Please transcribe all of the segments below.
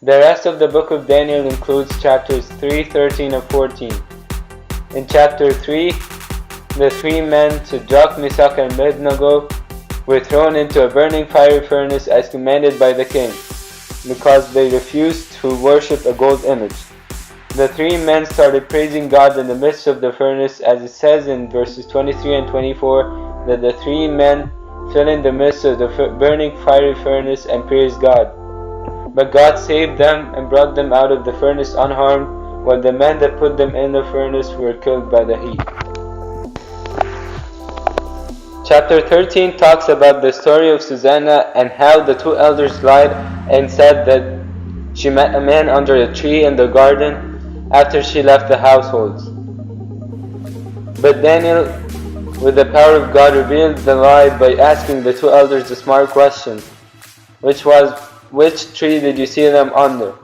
The rest of the book of Daniel includes chapters 3, 13, and 14. In chapter 3, the three men, Shadrach, Meshach, and Abednego, were thrown into a burning fiery furnace as commanded by the king, because they refused to worship a gold image. The three men started praising God in the midst of the furnace, as it says in verses 23 and 24, that the three men fell in the midst of the burning fiery furnace and praised God. But God saved them and brought them out of the furnace unharmed, while the men that put them in the furnace were killed by the heat. Chapter 13 talks about the story of Susanna and how the two elders lied and said that she met a man under a tree in the garden after she left the households. But Daniel, with the power of God, revealed the lie by asking the two elders a smart question, which was, "Which tree did you see them under?"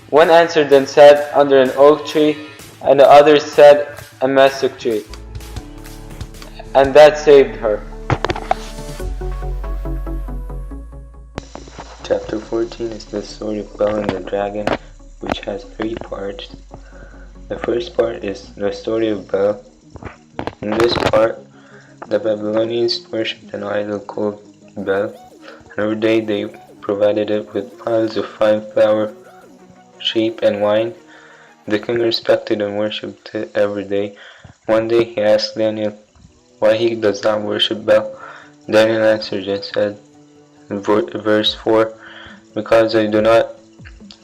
One answered and said, "Under an oak tree," and the other said, "A mesquite tree." And that saved her. Chapter 14 is the story of Bel and the dragon, which has 3 parts. The first part is the story of Bel. In this part, the Babylonians worshipped an idol called Bel, and every day they provided it with piles of fine flour, sheep, and wine. The king respected and worshipped it every day. One day he asked Daniel why he does not worship Bel. Daniel answered and said in verse 4, "Because I do not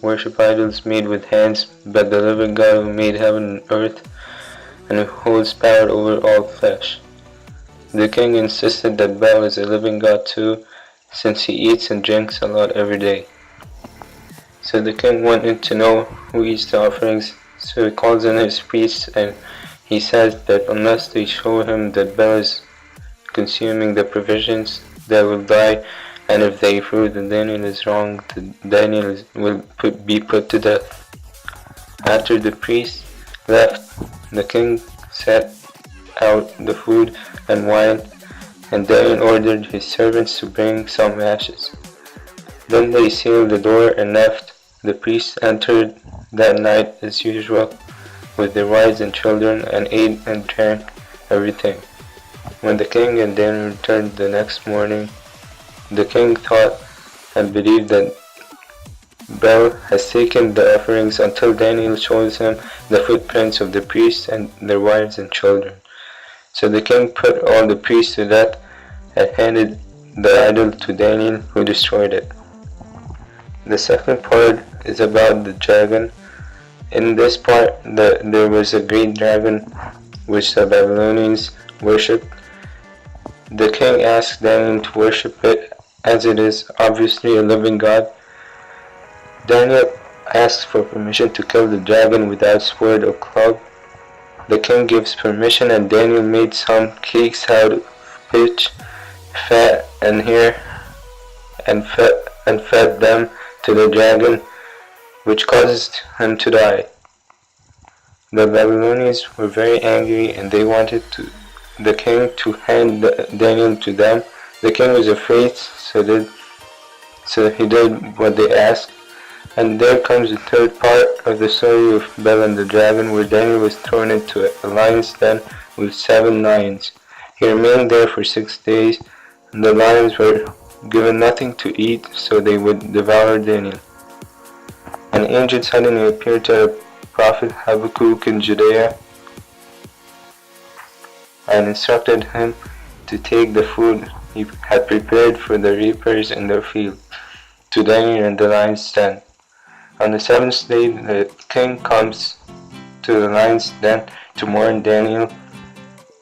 worship idols made with hands, but the living God who made heaven and earth, and who holds power over all flesh." The king insisted that Bel is a living God too, since he eats and drinks a lot every day. So the king wanted to know who eats the offerings, so he calls in his priests, and he says that unless they show him that Bel is consuming the provisions, they will die, and if they prove that Daniel is wrong, Daniel will be put to death. After the priests left, the king set out the food and wine, and Daniel ordered his servants to bring some ashes. Then they sealed the door and left. The priests entered that night as usual with their wives and children, and ate and drank everything. When the king and Daniel returned the next morning, the king thought and believed that Bel has taken the offerings until Daniel shows him the footprints of the priests and their wives and children. So the king put all the priests to death and handed the idol to Daniel, who destroyed it. The second part is about the dragon. In this part, there was a great dragon which the Babylonians worshipped. The king asked Daniel to worship it, as it is obviously a living God. Daniel asked for permission to kill the dragon without sword or club. The king gives permission, and Daniel made some cakes out of pitch, fat, and hair, and fed them to the dragon, which caused him to die. The Babylonians were very angry, and they wanted the king to hand Daniel to them. The king was afraid, so he did what they asked. And there comes the third part of the story of Bel and the dragon, where Daniel was thrown into a lion's den with 7 lions. He remained there for 6 days, and the lions were given nothing to eat, so they would devour Daniel. An angel suddenly appeared to the prophet Habakkuk in Judea and instructed him to take the food he had prepared for the reapers in their field to Daniel in the lion's den. On the 7th day, the king comes to the lion's den to mourn Daniel,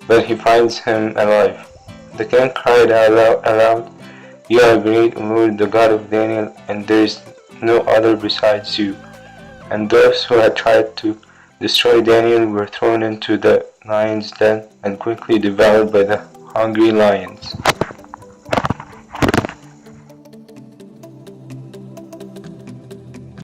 but he finds him alive. The king cried out aloud, "You are great, Lord, the God of Daniel, and there is no other besides you." And those who had tried to destroy Daniel were thrown into the lion's den and quickly devoured by the hungry lions.